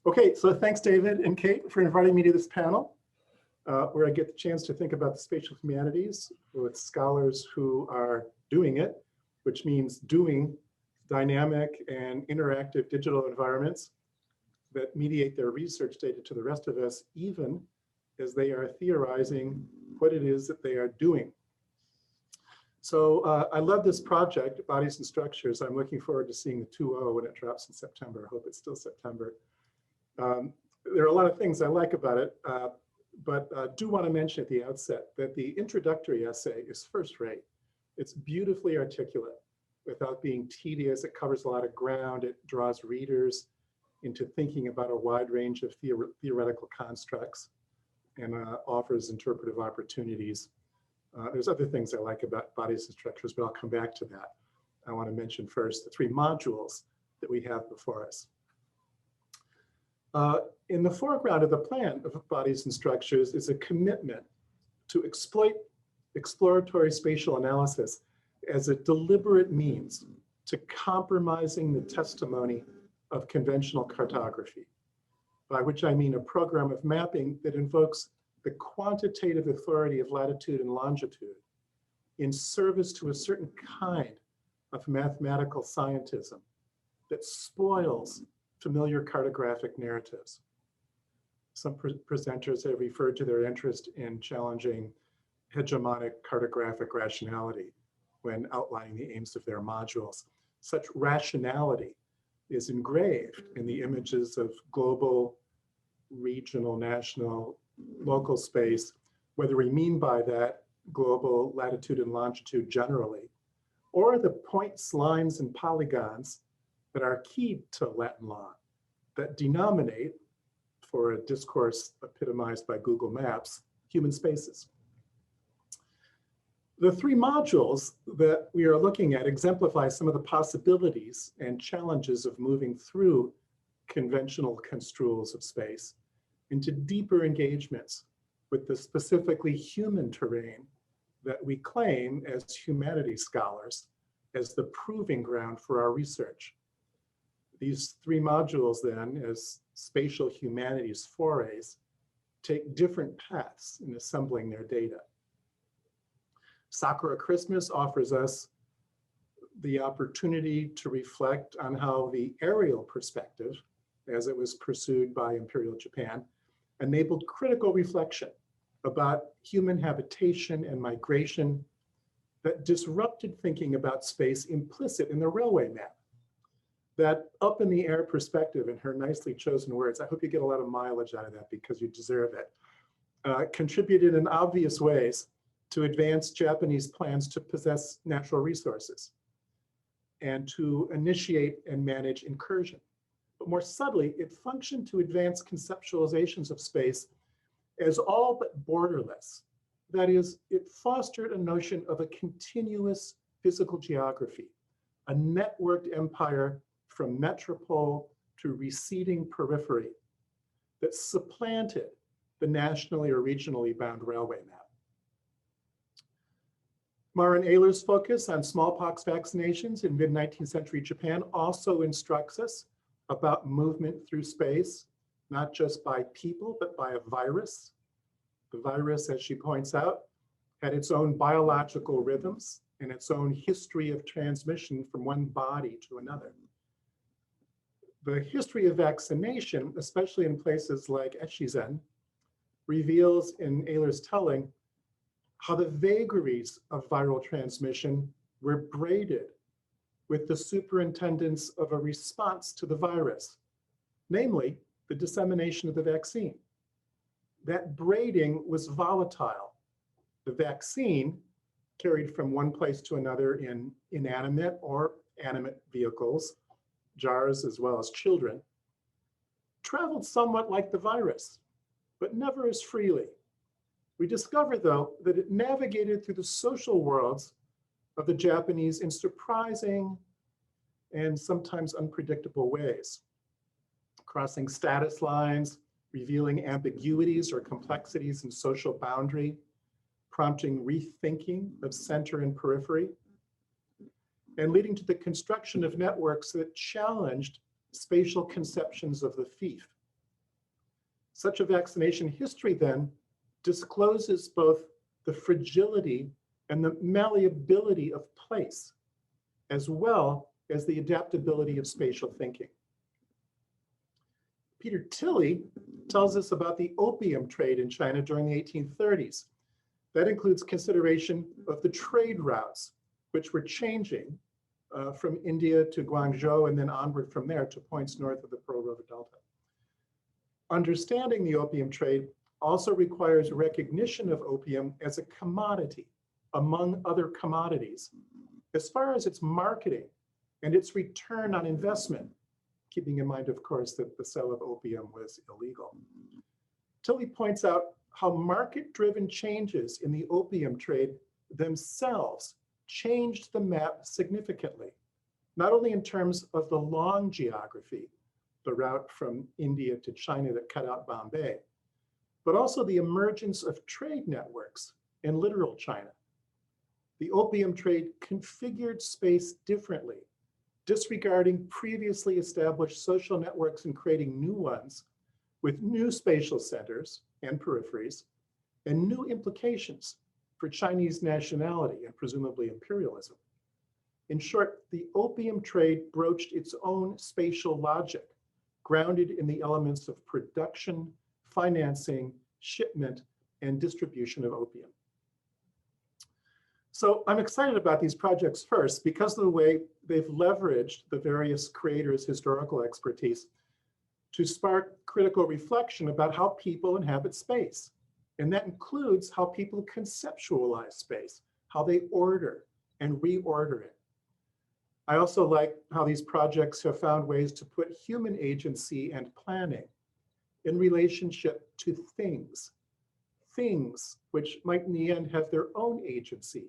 Okay, so thanks, David and Kate, for inviting me to this panel, where I get the chance to think about the spatial humanities with scholars who are doing it, which means doing dynamic and interactive digital environments that mediate their research data to the rest of us, even as they are theorizing what it is that they are doing. So I love this project, Bodies and Structures. I'm looking forward to seeing the 2.0 when it drops in September. I hope it's still September. There are a lot of things I like about it, but do want to mention at the outset that the introductory essay is first rate. It's beautifully articulate without being tedious. It covers a lot of ground. It draws readers into thinking about a wide range of theoretical constructs and offers interpretive opportunities. There's other things I like about Bodies and Structures, but I'll come back to that. I want to mention first the 3 modules that we have before us. In the foreground of the plan of Bodies and Structures is a commitment to exploit exploratory spatial analysis as a deliberate means to compromising the testimony of conventional cartography, by which I mean a program of mapping that invokes the quantitative authority of latitude and longitude in service to a certain kind of mathematical scientism that spoils familiar cartographic narratives. Some presenters have referred to their interest in challenging hegemonic cartographic rationality when outlining the aims of their modules. Such rationality is engraved in the images of global, regional, national, local space, whether we mean by that global latitude and longitude generally, or the points, lines, and polygons that are keyed to Latin law, that denominate, for a discourse epitomized by Google Maps, human spaces. The 3 modules that we are looking at exemplify some of the possibilities and challenges of moving through conventional construals of space into deeper engagements with the specifically human terrain that we claim as humanities scholars as the proving ground for our research. These 3 modules then, as spatial humanities forays, take different paths in assembling their data. Sakura Christmas offers us the opportunity to reflect on how the aerial perspective, as it was pursued by Imperial Japan, enabled critical reflection about human habitation and migration that disrupted thinking about space implicit in the railway map. That up in the air perspective, in her nicely chosen words, I hope you get a lot of mileage out of that because you deserve it, contributed in obvious ways to advance Japanese plans to possess natural resources and to initiate and manage incursion. But more subtly, it functioned to advance conceptualizations of space as all but borderless. That is, it fostered a notion of a continuous physical geography, a networked empire from metropole to receding periphery that supplanted the nationally or regionally bound railway map. Maren Ehler's focus on smallpox vaccinations in mid-19th century Japan also instructs us about movement through space, not just by people, but by a virus. The virus, as she points out, had its own biological rhythms and its own history of transmission from one body to another. The history of vaccination, especially in places like Echizen, reveals in Ehler's telling how the vagaries of viral transmission were braided with the superintendence of a response to the virus, namely the dissemination of the vaccine. That braiding was volatile. The vaccine, carried from one place to another in inanimate or animate vehicles, jars as well as children, traveled somewhat like the virus, but never as freely. We discover, though, that it navigated through the social worlds of the Japanese in surprising and sometimes unpredictable ways, crossing status lines, revealing ambiguities or complexities in social boundary, prompting rethinking of center and periphery, and leading to the construction of networks that challenged spatial conceptions of the fief Such a vaccination history then discloses both the fragility and the malleability of place, as well as the adaptability of spatial thinking. Peter Tilley tells us about the opium trade in China during the 1830s. That includes consideration of the trade routes, which were changing from India to Guangzhou and then onward from there to points north of the Pearl River Delta. Understanding the opium trade also requires recognition of opium as a commodity among other commodities, as far as its marketing and its return on investment, keeping in mind, of course, that the sale of opium was illegal. Tilley points out how market-driven changes in the opium trade themselves changed the map significantly, not only in terms of the long geography, the route from India to China that cut out Bombay, but also the emergence of trade networks in literal China. The opium trade configured space differently, disregarding previously established social networks and creating new ones with new spatial centers and peripheries and new implications for Chinese nationality and presumably imperialism. In short, the opium trade broached its own spatial logic, grounded in the elements of production, financing, shipment, and distribution of opium. So I'm excited about these projects first because of the way they've leveraged the various creators' historical expertise to spark critical reflection about how people inhabit space. And that includes how people conceptualize space, how they order and reorder it. I also like how these projects have found ways to put human agency and planning in relationship to things which might in the end have their own agency,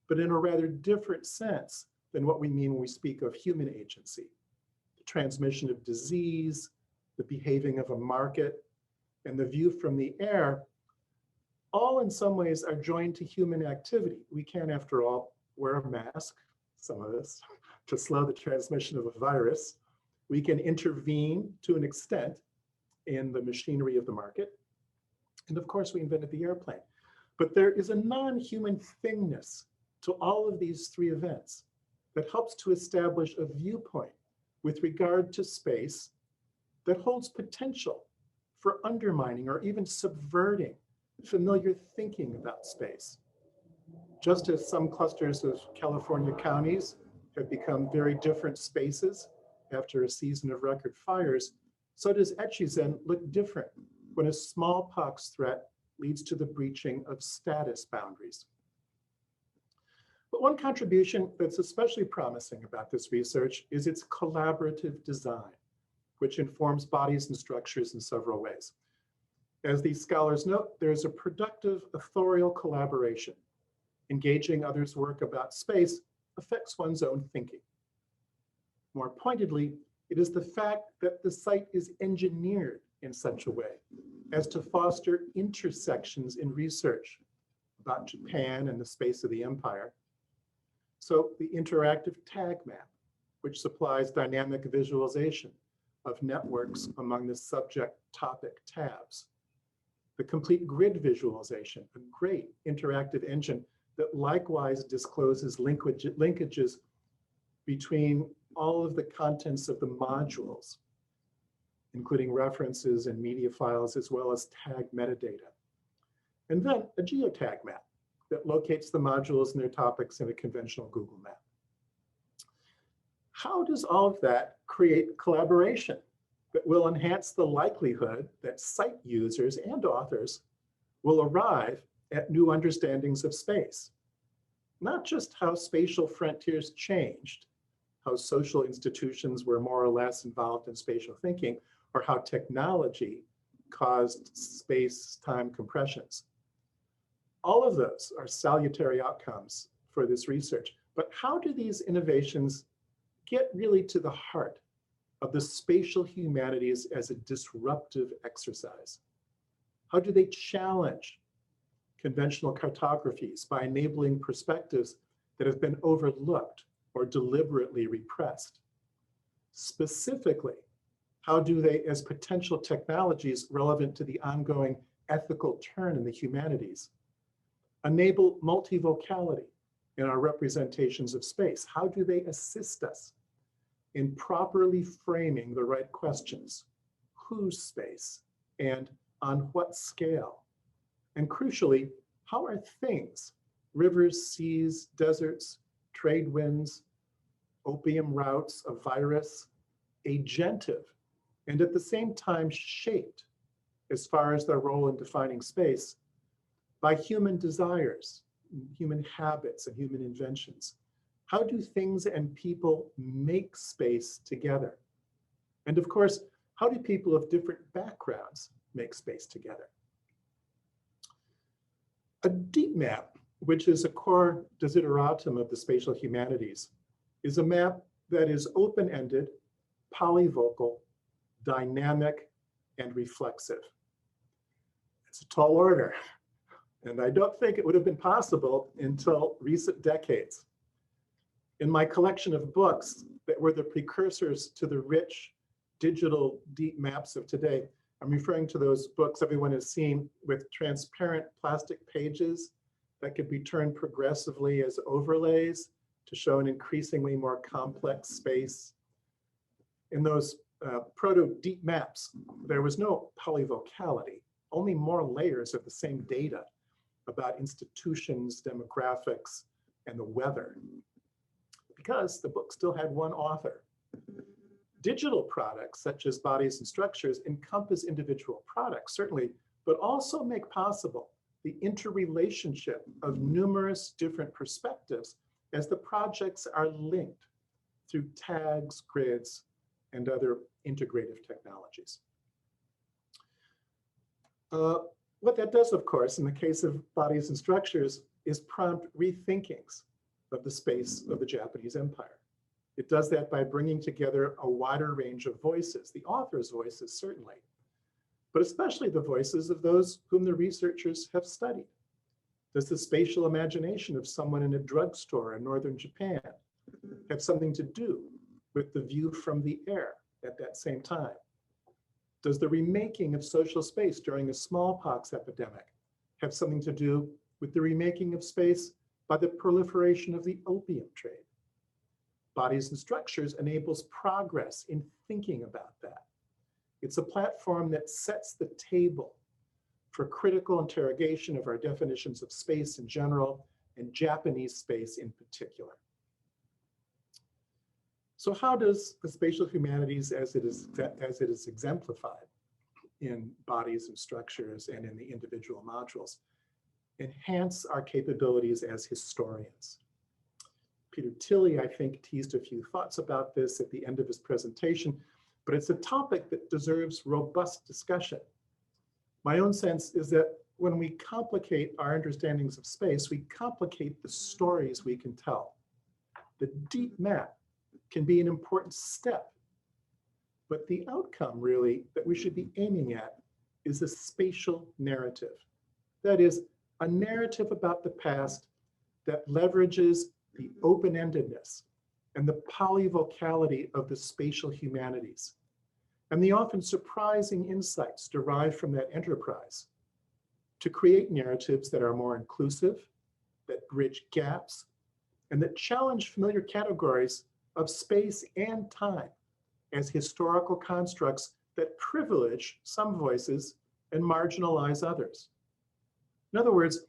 but in a rather different sense than what we mean when we speak of human agency. The transmission of disease, the behaving of a market, and the view from the air, all in some ways are joined to human activity. We can, after all, wear a mask, some of us, to slow the transmission of a virus. We can intervene to an extent in the machinery of the market. And of course, we invented the airplane. But there is a non-human thingness to all of these three events that helps to establish a viewpoint with regard to space that holds potential for undermining or even subverting familiar thinking about space. Just as some clusters of California counties have become very different spaces after a season of record fires, so does Echizen look different when a smallpox threat leads to the breaching of status boundaries. But one contribution that's especially promising about this research is its collaborative design, which informs bodies and structures in several ways. As these scholars note, there's a productive authorial collaboration. Engaging others' work about space affects one's own thinking. More pointedly, it is the fact that the site is engineered in such a way as to foster intersections in research about Japan and the space of the empire. So the interactive tag map, which supplies dynamic visualization of networks among the subject topic tabs. The complete grid visualization, a great interactive engine that likewise discloses linkages between all of the contents of the modules, including references and media files, as well as tag metadata. And then a geotag map that locates the modules and their topics in a conventional Google map. How does all of that create collaboration that will enhance the likelihood that site users and authors will arrive at new understandings of space? Not just how spatial frontiers changed, how social institutions were more or less involved in spatial thinking, or how technology caused space-time compressions. All of those are salutary outcomes for this research. But how do these innovations get really to the heart of the spatial humanities as a disruptive exercise? How do they challenge conventional cartographies by enabling perspectives that have been overlooked or deliberately repressed? Specifically, How do they, as potential technologies relevant to the ongoing ethical turn in the humanities, enable multivocality in our representations of space? How do they assist us in properly framing the right questions? Whose space and on what scale? And crucially, how are things, rivers, seas, deserts, trade winds, opium routes, a virus, agentive, and at the same time shaped, as far as their role in defining space, by human desires, human habits, and human inventions? How do things and people make space together? And of course, how do people of different backgrounds make space together? A deep map, which is a core desideratum of the spatial humanities, is a map that is open-ended, polyvocal, dynamic, and reflexive. It's a tall order, and I don't think it would have been possible until recent decades. In my collection of books that were the precursors to the rich digital deep maps of today, I'm referring to those books everyone has seen with transparent plastic pages that could be turned progressively as overlays to show an increasingly more complex space. In those proto-deep maps, there was no polyvocality, only more layers of the same data about institutions, demographics, and the weather, because the book still had one author. Digital products, such as bodies and structures, encompass individual products, certainly, but also make possible the interrelationship of numerous different perspectives as the projects are linked through tags, grids, and other integrative technologies. What that does, of course, in the case of bodies and structures, is prompt rethinkings of the space of the Japanese Empire. It does that by bringing together a wider range of voices, the author's voices certainly, but especially the voices of those whom the researchers have studied. Does the spatial imagination of someone in a drugstore in northern Japan have something to do with the view from the air at that same time? Does the remaking of social space during a smallpox epidemic have something to do with the remaking of space by the proliferation of the opium trade? Bodies and Structures enables progress in thinking about that. It's a platform that sets the table for critical interrogation of our definitions of space in general and Japanese space in particular. So how does the spatial humanities, as it is exemplified in Bodies and Structures and in the individual modules, enhance our capabilities as historians? Peter Tilley, I think, teased a few thoughts about this at the end of his presentation, but it's a topic that deserves robust discussion. My own sense is that when we complicate our understandings of space, we complicate the stories we can tell. The deep map can be an important step, but the outcome really that we should be aiming at is a spatial narrative. That is, a narrative about the past that leverages the open-endedness and the polyvocality of the spatial humanities, and the often surprising insights derived from that enterprise to create narratives that are more inclusive, that bridge gaps, and that challenge familiar categories of space and time as historical constructs that privilege some voices and marginalize others. In other words,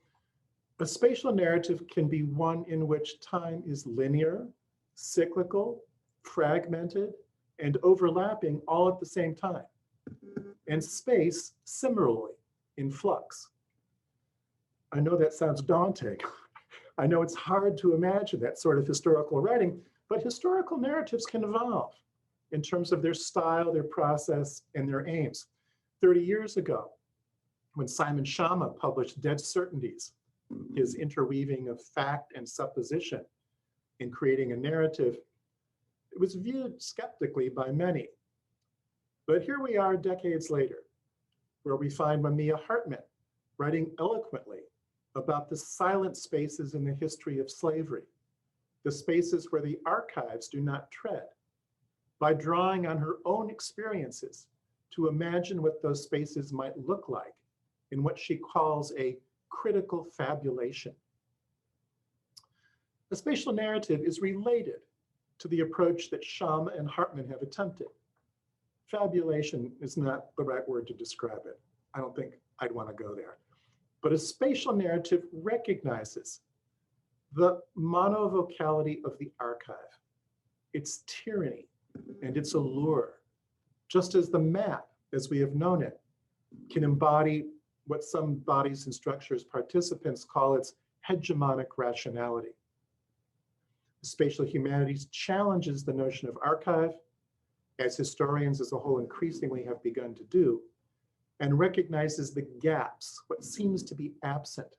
a spatial narrative can be one in which time is linear, cyclical, fragmented, and overlapping all at the same time, and space similarly in flux. I know that sounds daunting. I know it's hard to imagine that sort of historical writing, but historical narratives can evolve in terms of their style, their process, and their aims. 30 years ago, when Simon Schama published Dead Certainties, his interweaving of fact and supposition in creating a narrative, it was viewed skeptically by many. But here we are decades later, where we find Mamiya Hartman writing eloquently about the silent spaces in the history of slavery, the spaces where the archives do not tread, by drawing on her own experiences to imagine what those spaces might look like in what she calls a critical fabulation. The spatial narrative is related to the approach that Sharma and Hartman have attempted. Fabulation is not the right word to describe it. I don't think I'd want to go there. But a spatial narrative recognizes the monovocality of the archive, its tyranny, and its allure, just as the map, as we have known it, can embody what some bodies and structures participants call its hegemonic rationality. The spatial humanities challenges the notion of archive, as historians as a whole increasingly have begun to do, and recognizes the gaps, what seems to be absent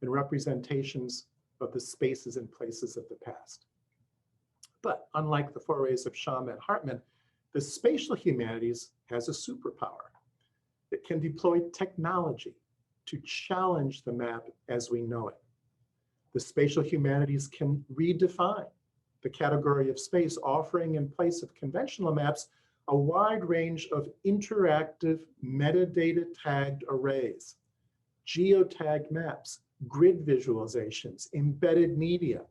in representations of the spaces and places of the past. But unlike the forays of Sharma and Hartman, the spatial humanities has a superpower. It can deploy technology to challenge the map as we know it. The spatial humanities can redefine the category of space, offering in place of conventional maps a wide range of interactive metadata tagged arrays, geotagged maps, grid visualizations, embedded media,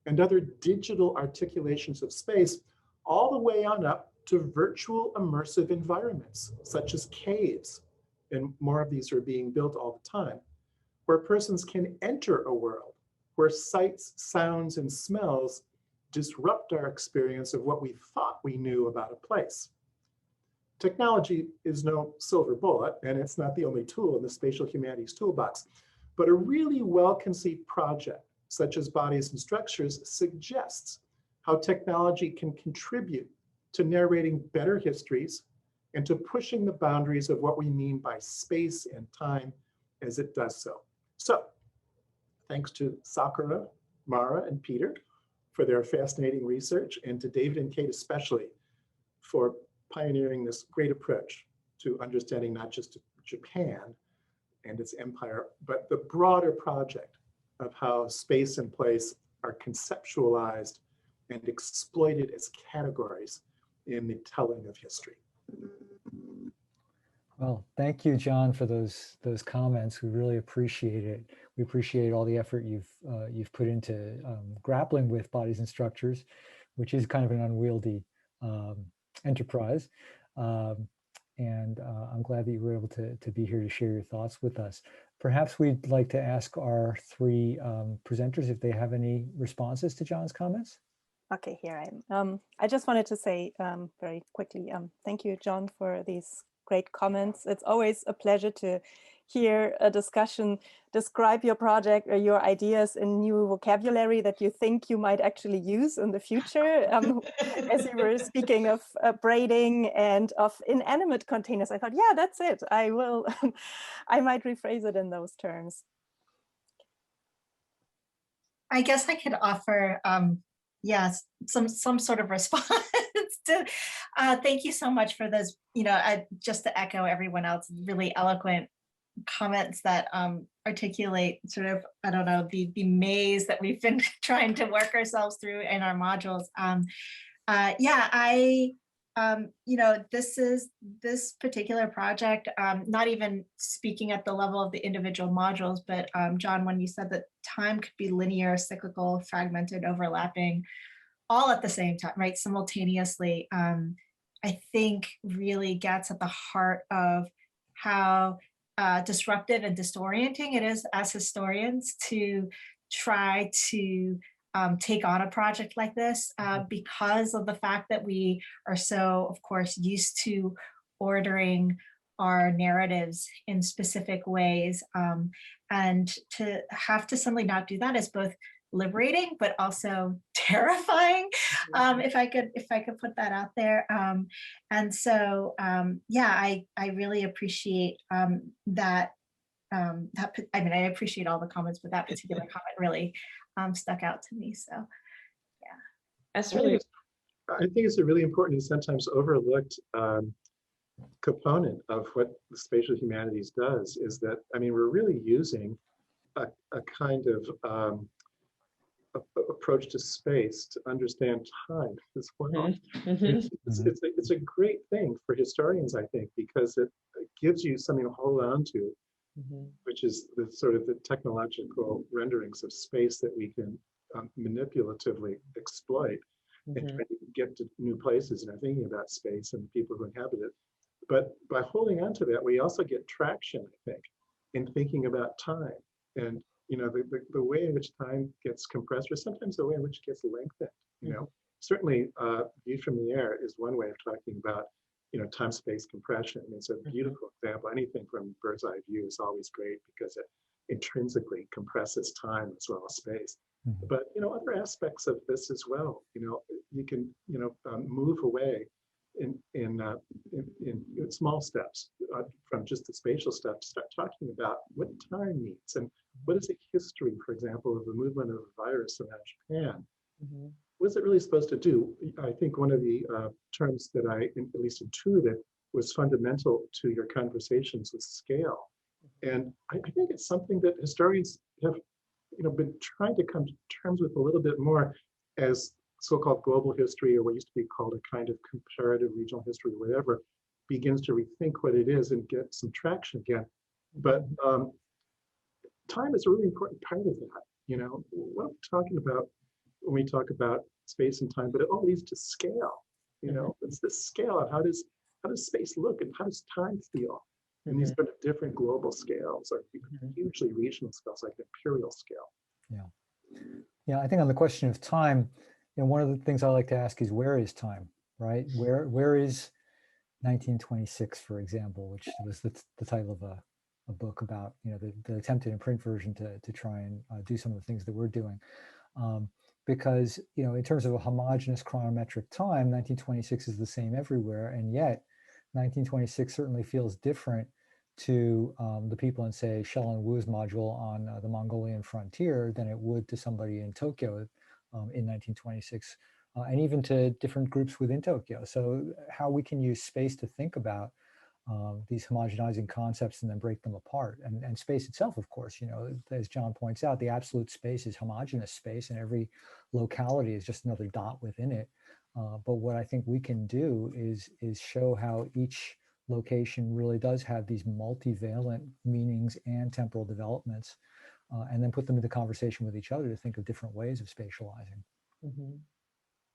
and other digital articulations of space, all the way on up to virtual immersive environments, such as caves, and more of these are being built all the time, where persons can enter a world where sights, sounds, and smells disrupt our experience of what we thought we knew about a place. Technology is no silver bullet, and it's not the only tool in the spatial humanities toolbox, but a really well-conceived project, such as Bodies and Structures, suggests how technology can contribute to narrating better histories and to pushing the boundaries of what we mean by space and time as it does so. So, thanks to Sakura, Mara, and Peter for their fascinating research, and to David and Kate especially for pioneering this great approach to understanding not just Japan and its empire, but the broader project of how space and place are conceptualized and exploited as categories in the telling of history. Well, thank you, John, for those comments. We really appreciate it. We appreciate all the effort you've put into grappling with bodies and structures, which is kind of an unwieldy enterprise. And I'm glad that you were able to be here to share your thoughts with us. Perhaps we'd like to ask our three presenters if they have any responses to John's comments. Okay, here I am. I just wanted to say very quickly, thank you, John, for these great comments. It's always a pleasure to hear a discussion describe your project or your ideas in new vocabulary that you think you might actually use in the future. As you were speaking of braiding and of inanimate containers, I thought, yeah, that's it. I will, I might rephrase it in those terms. I guess I could offer, yes, some sort of response to, thank you so much for those, just to echo everyone else, really eloquent comments that articulate sort of, I don't know, the maze that we've been trying to work ourselves through in our modules. This particular project, not even speaking at the level of the individual modules, but John, when you said that time could be linear, cyclical, fragmented, overlapping, all at the same time, right, simultaneously, I think really gets at the heart of how disruptive and disorienting it is as historians to try to take on a project like this because of the fact that we are so, of course, used to ordering our narratives in specific ways. And to have to suddenly not do that is both liberating, but also terrifying, if I could put that out there. And so, I really appreciate that. I mean, I appreciate all the comments, but that particular comment really stuck out to me. So, yeah. That's really. I think it's a really important and sometimes overlooked component of what the spatial humanities does is that, I mean, we're really using a kind of approach to space to understand time as well. Mhm. It's a great thing for historians, I think, because it gives you something to hold on to, Mhm. which is the sort of the technological renderings of space that we can manipulatively exploit and Mhm. try to get to new places and are thinking about space and the people who inhabit it. But by holding on to that, we also get traction, I think, in thinking about time. And the way in which time gets compressed, or sometimes the way in which it gets lengthened. Certainly, view from the air is one way of talking about time-space compression. It's a beautiful example. Anything from bird's eye view is always great because it intrinsically compresses time as well as space. Mhm. But other aspects of this as well. You can move away in small steps from just the spatial stuff to start talking about what time means and what is a history, for example, of the movement of a virus around Japan. Mhm. What is it really supposed to do? I think one of the terms that I at least intuited was fundamental to your conversations with scale. And I think it's something that historians have been trying to come to terms with a little bit more as so-called global history, or what used to be called a kind of comparative regional history, or whatever, begins to rethink what it is and get some traction again. But time is a really important part of that. What I'm talking about when we talk about space and time, but it all leads to scale. It's the scale of how does space look and how does time feel? And these sort of different global scales, or hugely regional scales, like the imperial scale. Yeah, I think on the question of time, one of the things I like to ask is, where is time, right? Where is 1926, for example, which was the title of a book about, the attempted in print version to try and do some of the things that we're doing. Because, in terms of a homogeneous chronometric time, 1926 is the same everywhere. And yet 1926 certainly feels different to the people in, say, Shell and Wu's module on the Mongolian frontier than it would to somebody in Tokyo in 1926, and even to different groups within Tokyo. So how we can use space to think about these homogenizing concepts and then break them apart. And space itself, of course, as John points out, the absolute space is homogeneous space, and every locality is just another dot within it. But what I think we can do is show how each location really does have these multivalent meanings and temporal developments, and then put them into conversation with each other to think of different ways of spatializing. Mhm.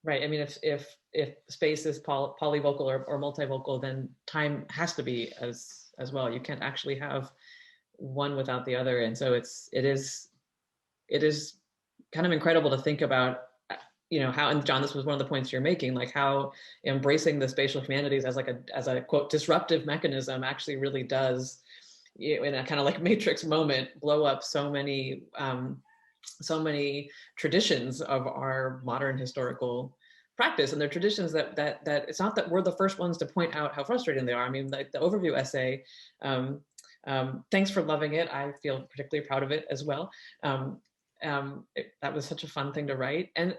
Right. I mean, if space is polyvocal or multivocal, then time has to be as well. You can't actually have one without the other. And so it is kind of incredible to think about, how, and John, this was one of the points you're making, like how embracing the spatial humanities as a quote disruptive mechanism actually really does, in a kind of like Matrix moment, blow up so many traditions of our modern historical practice. And they're traditions that it's not that we're the first ones to point out how frustrating they are. I mean, like the overview essay, thanks for loving it. I feel particularly proud of it as well. That was such a fun thing to write. And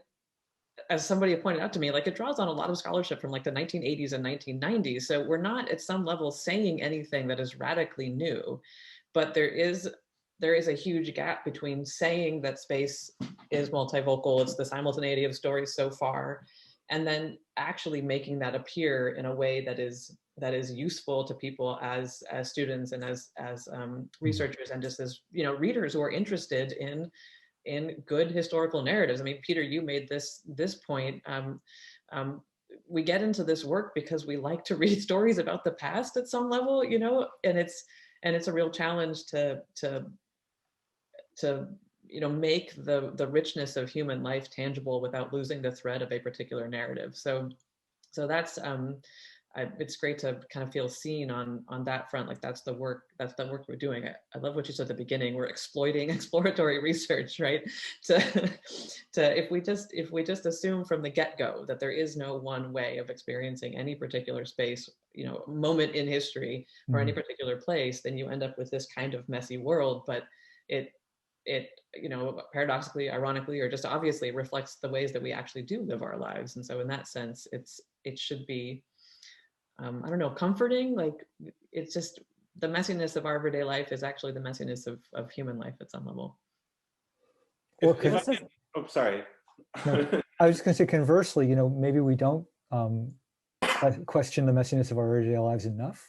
as somebody pointed out to me, like it draws on a lot of scholarship from like the 1980s and 1990s. So we're not at some level saying anything that is radically new, but there is a huge gap between saying that space is multivocal, it's the simultaneity of stories so far, and then actually making that appear in a way that is useful to people as students and as researchers, and just as readers who are interested in good historical narratives. I mean, Peter, you made this point. We get into this work because we like to read stories about the past at some level, and it's a real challenge to make the richness of human life tangible without losing the thread of a particular narrative. So that's it's great to kind of feel seen on that front. Like that's the work we're doing. I love what you said at the beginning. We're exploiting exploratory research, right? To if we just assume from the get-go that there is no one way of experiencing any particular space, moment in history, or any particular place, then you end up with this kind of messy world. But it paradoxically, ironically, or just obviously reflects the ways that we actually do live our lives. And so in that sense, it should be, I don't know, comforting. Like it's just the messiness of our everyday life is actually the messiness of human life at some level. Well, If I This is- can Oh, sorry. No, I was just going to say conversely, you know, maybe we don't question the messiness of our everyday lives enough.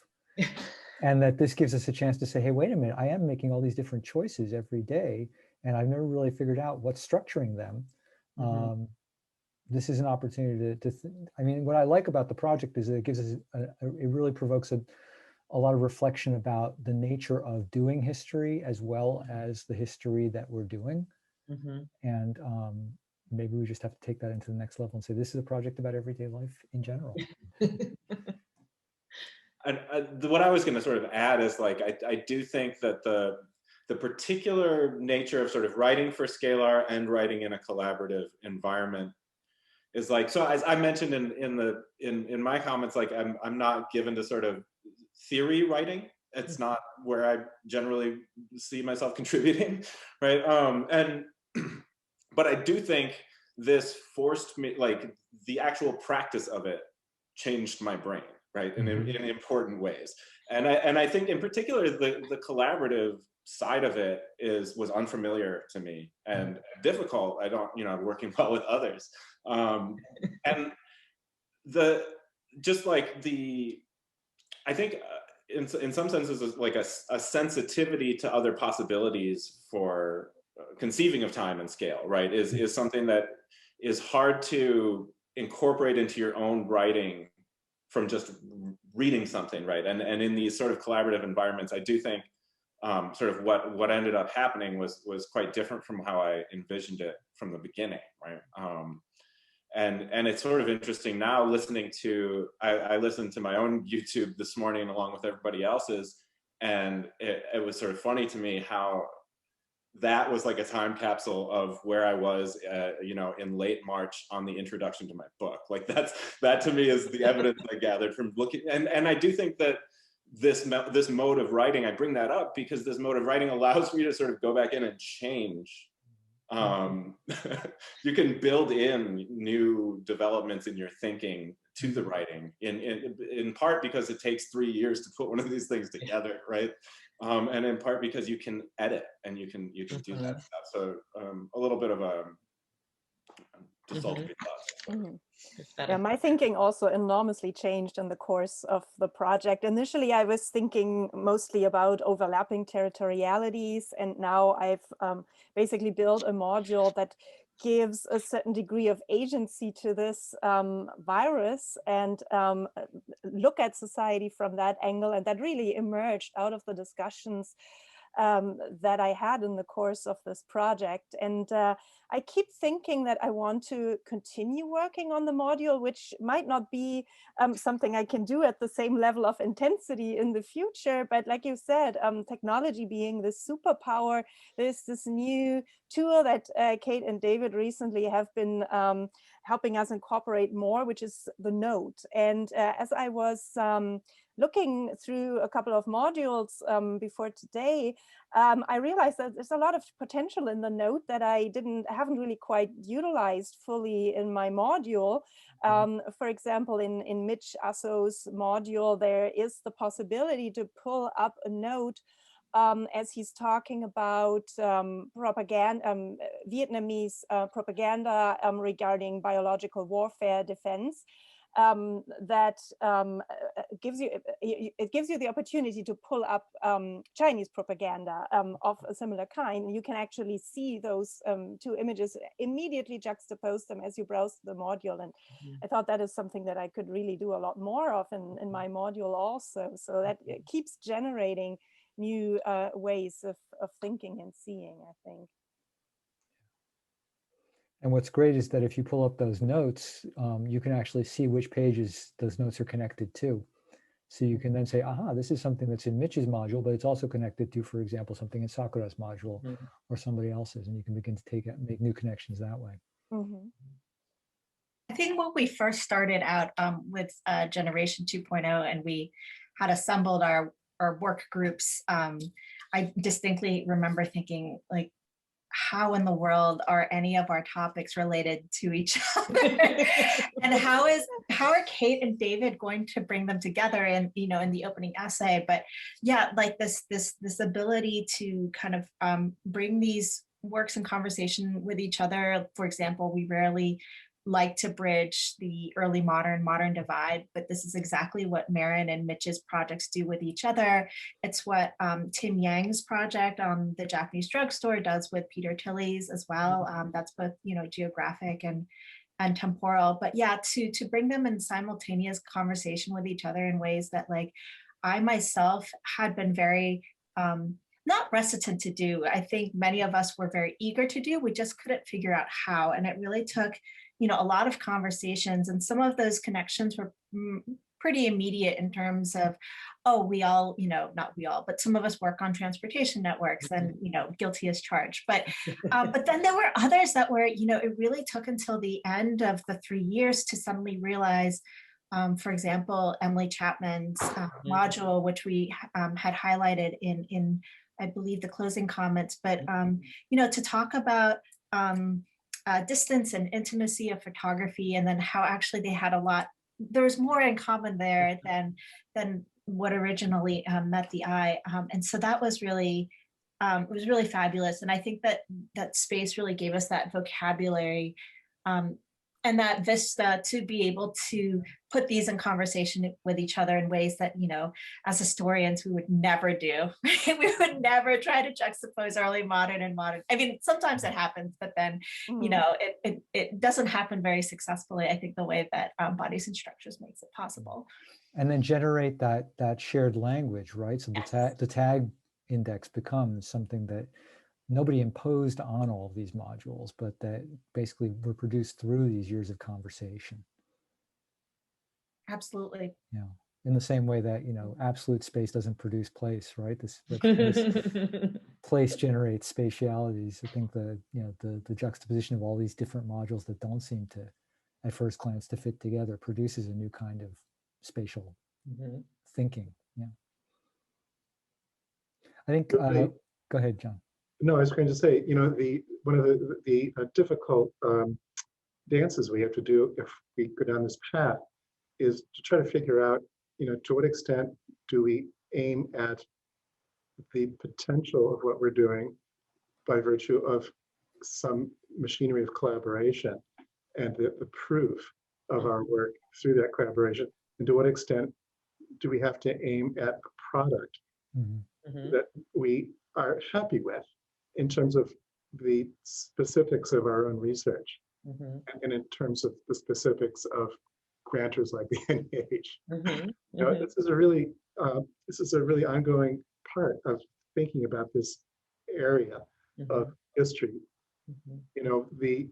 And that this gives us a chance to say, hey, wait a minute, I am making all these different choices every day, and I've never really figured out what's structuring them. This is an opportunity I mean, what I like about the project is that it gives us, it really provokes a lot of reflection about the nature of doing history as well as the history that we're doing. And maybe we just have to take that into the next level and say, this is a project about everyday life in general. And what I was going to sort of add is, like, I do think that the particular nature of sort of writing for Scalar and writing in a collaborative environment is like, so as I mentioned in my comments, like I'm not given to sort of theory writing. It's not where I generally see myself contributing, right? But I do think this forced me, like the actual practice of it changed my brain, right? In important ways. And I think in particular, the collaborative side of it was unfamiliar to me and difficult. I don't, you know, working well with others. And I think in some senses is like a sensitivity to other possibilities for conceiving of time and scale, right? Is something that is hard to incorporate into your own writing from just reading something, right? And in these sort of collaborative environments, I do think sort of what ended up happening was quite different from how I envisioned it from the beginning, right? And it's sort of interesting now listening to, I listened to my own YouTube this morning along with everybody else's, and it was sort of funny to me how that was like a time capsule of where I was, you know, in late March on the introduction to my book. Like that to me is the evidence I gathered from looking, and I do think that this mode of writing, I bring that up because this mode of writing allows me to sort of go back in and change. You can build in new developments in your thinking to the writing, in part because it takes 3 years to put one of these things together, right? And in part because you can edit and you can do that stuff. So a little bit of a desultory thought. Yeah, my thinking also enormously changed in the course of the project. Initially, I was thinking mostly about overlapping territorialities, and now I've basically built a module that gives a certain degree of agency to this virus and look at society from that angle. And that really emerged out of the discussions that I had in the course of this project. And I keep thinking that I want to continue working on the module, which might not be something I can do at the same level of intensity in the future. But like you said, technology being this superpower, there's this new tool that Kate and David recently have been helping us incorporate more, which is the note. And as I was looking through a couple of modules before today, I realized that there's a lot of potential in the note that I haven't really quite utilized fully in my module. For example, in Mitch Asso's module, there is the possibility to pull up a note as he's talking about propaganda, Vietnamese propaganda regarding biological warfare defense. That gives you the opportunity to pull up Chinese propaganda of a similar kind. You can actually see those two images, immediately juxtapose them as you browse the module. And I thought that is something that I could really do a lot more of in my module also. So that it keeps generating new ways of thinking and seeing, I think. And what's great is that if you pull up those notes, you can actually see which pages those notes are connected to. So you can then say, aha, this is something that's in Mitch's module, but it's also connected to, for example, something in Sakura's module or somebody else's, and you can begin to make new connections that way. I think when we first started out with Generation 2.0 and we had assembled our work groups, I distinctly remember thinking, like, how in the world are any of our topics related to each other? And how are Kate and David going to bring them together in the opening essay? But yeah, like this ability to kind of bring these works in conversation with each other. For example, we rarely like to bridge the early modern divide, but this is exactly what Marin and Mitch's projects do with each other. It's what Tim Yang's project on the Japanese drugstore does with Peter Tilley's as well. That's both, you know, geographic and temporal. But yeah, to bring them in simultaneous conversation with each other in ways that, like, I myself had been very not reticent to do. I think many of us were very eager to do. We just couldn't figure out how. And it really took, you know, a lot of conversations, and some of those connections were pretty immediate in terms of, oh, we all, you know, not we all, but some of us work on transportation networks, and, you know, guilty as charged. But then there were others that were, you know, it really took until the end of the 3 years to suddenly realize, for example, Emily Chapman's module, which we had highlighted in I believe the closing comments, but you know, to talk about distance and intimacy of photography, and then how actually they had a lot, there was more in common there than what originally met the eye. And so that was really, it was really fabulous. And I think that space really gave us that vocabulary and that vista to be able to put these in conversation with each other in ways that, you know, as historians, we would never do. We would never try to juxtapose early modern and modern. I mean, sometimes it happens, but then, you know, it doesn't happen very successfully, I think, the way that Bodies and Structures makes it possible. And then generate that shared language, right? So the tag index becomes something that nobody imposed on all of these modules, but that basically were produced through these years of conversation. Absolutely. Yeah. In the same way that, you know, absolute space doesn't produce place, right? This place generates spatialities. I think the juxtaposition of all these different modules that don't seem to, at first glance, to fit together produces a new kind of spatial thinking. Yeah. I think, go ahead, John. No, I was going to say, you know, one of the difficult dances we have to do if we go down this path is to try to figure out, you know, to what extent do we aim at the potential of what we're doing by virtue of some machinery of collaboration and the proof of our work through that collaboration, and to what extent do we have to aim at a product that we are happy with in terms of the specifics of our own research, and in terms of the specifics of grantors like the NEH. You know, this is a really ongoing part of thinking about this area of history. You know, the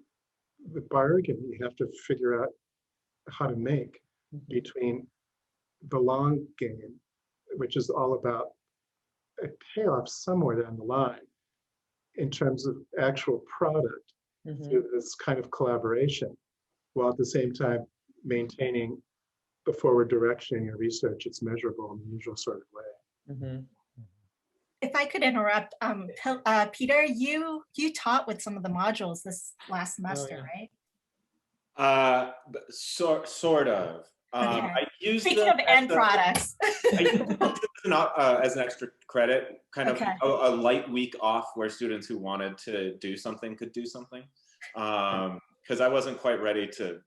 bargain you have to figure out how to make between the long game, which is all about a payoff somewhere down the line in terms of actual product through this kind of collaboration, while at the same time maintaining the forward direction in your research. It's measurable in the usual sort of way. If I could interrupt, Peter, you taught with some of the modules this last semester, right? Sort of. Okay. I used Speaking of end products. I used them as an extra credit, kind of a light week off where students who wanted to do something could do something. Because I wasn't quite ready to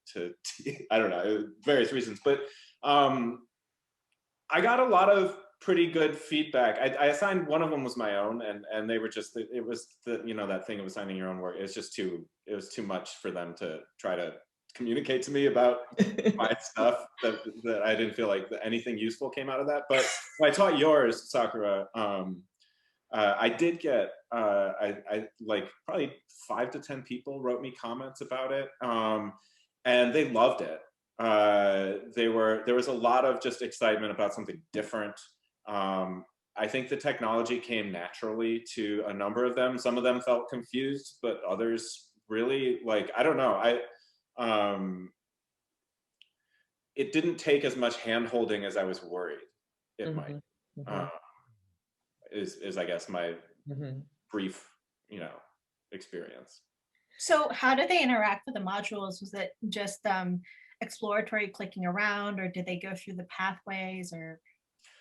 I don't know, various reasons. But I got a lot of pretty good feedback. I assigned, one of them was my own, and they were just, it was you know, that thing of assigning your own work. It was too much for them to try to communicate to me about my stuff that I didn't feel like anything useful came out of that. But when I taught yours, Sakura, I did get I like probably 5 to 10 people wrote me comments about it, and they loved it. There was a lot of just excitement about something different. I think the technology came naturally to a number of them. Some of them felt confused, but others really, like, I don't know. It didn't take as much hand-holding as I was worried it might. Is I guess my brief, you know, experience. So how did they interact with the modules? Was it just exploratory clicking around, or did they go through the pathways? Or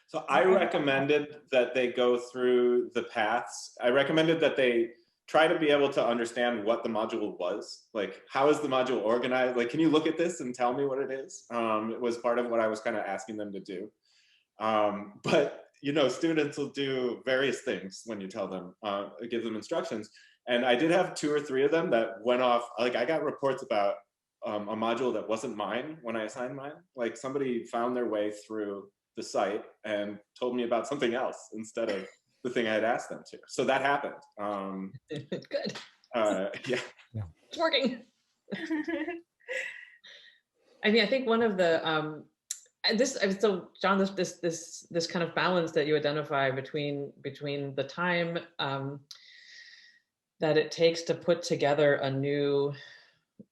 so I recommended that they go through the paths. I recommended that they try to be able to understand what the module was. Like, how is the module organized? Like, can you look at this and tell me what it is? It was part of what I was kind of asking them to do. But, you know, students will do various things when you tell them, give them instructions. And I did have 2 or 3 of them that went off. Like, I got reports about a module that wasn't mine when I assigned mine. Like, somebody found their way through the site and told me about something else instead of the thing I had asked them to. So that happened. Good. Yeah. It's working. I mean, I think one of the so John, this kind of balance that you identify between the time that it takes to put together a new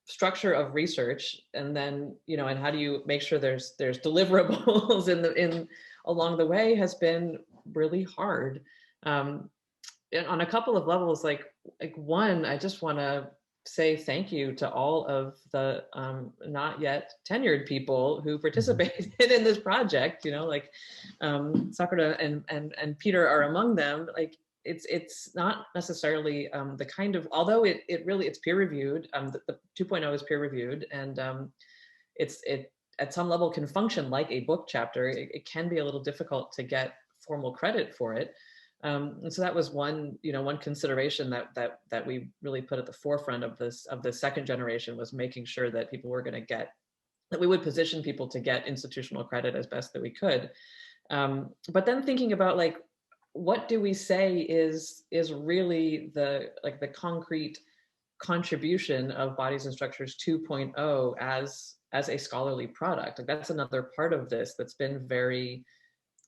structure of research, and then, you know, and how do you make sure there's deliverables in along the way, has been really hard. And on a couple of levels, like one, I just want to say thank you to all of the not yet tenured people who participated in this project. You know, like Sakura and Peter are among them. Like, it's not necessarily the kind of, although it's peer reviewed. The 2.0 is peer reviewed, and it at some level can function like a book chapter. It can be a little difficult to get formal credit for it. And so that was one consideration that we really put at the forefront of the second generation, was making sure that people were going to that we would position people to get institutional credit as best that we could. But then thinking about, like, what do we say is really the concrete contribution of Bodies and Structures 2.0 as a scholarly product? Like, that's another part of this that's been very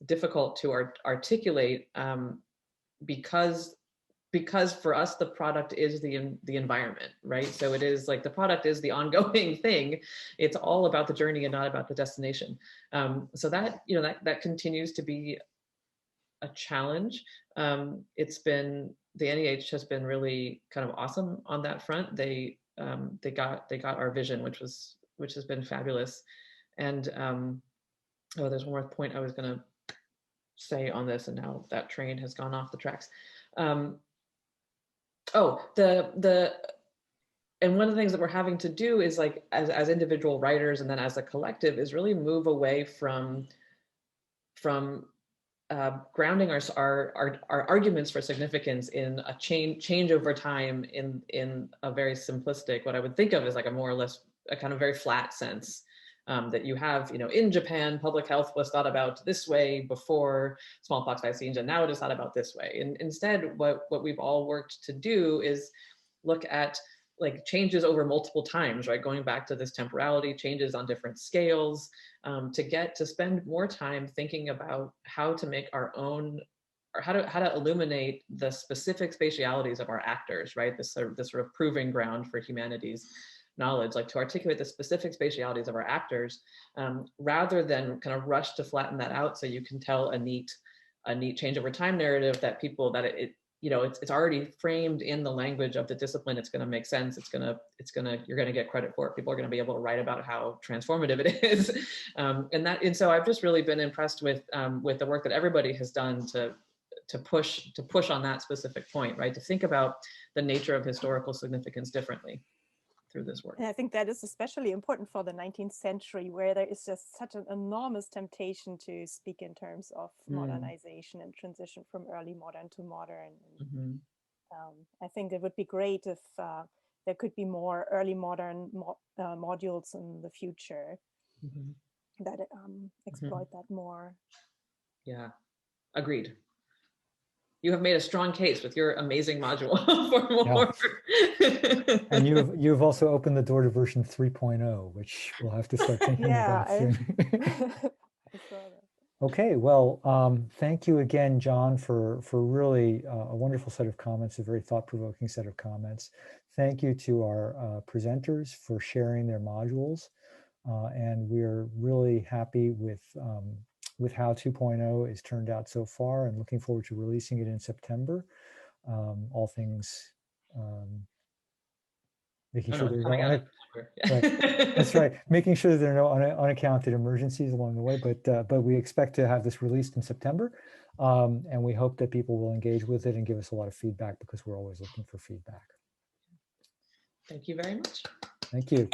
difficult to articulate, because for us the product is the environment, right? So it is like the product is the ongoing thing. It's all about the journey and not about the destination. So that, you know, that continues to be a challenge. It's been, the NEH has been really kind of awesome on that front. They got our vision, which has been fabulous. And oh, there's one more point I was going to say on this, and now that train has gone off the tracks. And one of the things that we're having to do is, like, as individual writers and then as a collective, is really move away from grounding our arguments for significance in a change over time in a very simplistic, what I would think of as like a more or less a kind of very flat sense. That you have, you know, in Japan, public health was thought about this way before smallpox vaccines, and now it is thought about this way. And instead, what we've all worked to do is look at, like, changes over multiple times, right? Going back to this temporality, changes on different scales, to spend more time thinking about how to make our own, or how to illuminate the specific spatialities of our actors, right? This sort of proving ground for humanities knowledge, like to articulate the specific spatialities of our actors, rather than kind of rush to flatten that out so you can tell a neat change over time narrative that it's already framed in the language of the discipline. It's going to make sense. You're going to get credit for it. People are going to be able to write about how transformative it is. And so I've just really been impressed with the work that everybody has done to push on that specific point, right? To think about the nature of historical significance differently through this work. And I think that is especially important for the 19th century, where there is just such an enormous temptation to speak in terms of modernization and transition from early modern to modern. I think it would be great if there could be more early modern modules in the future that exploit that more. Yeah, agreed. You have made a strong case with your amazing module for more. Yeah. And you've also opened the door to version 3.0, which we'll have to start thinking about soon. I saw that. Okay, well, thank you again, John, for really a wonderful set of comments, a very thought-provoking set of comments. Thank you to our presenters for sharing their modules. And we're really happy with how 2.0 has turned out so far, and looking forward to releasing it in September. All things making sure there are right. That's right, making sure there are no unaccounted emergencies along the way. But we expect to have this released in September. And we hope that people will engage with it and give us a lot of feedback, because we're always looking for feedback. Thank you very much. Thank you.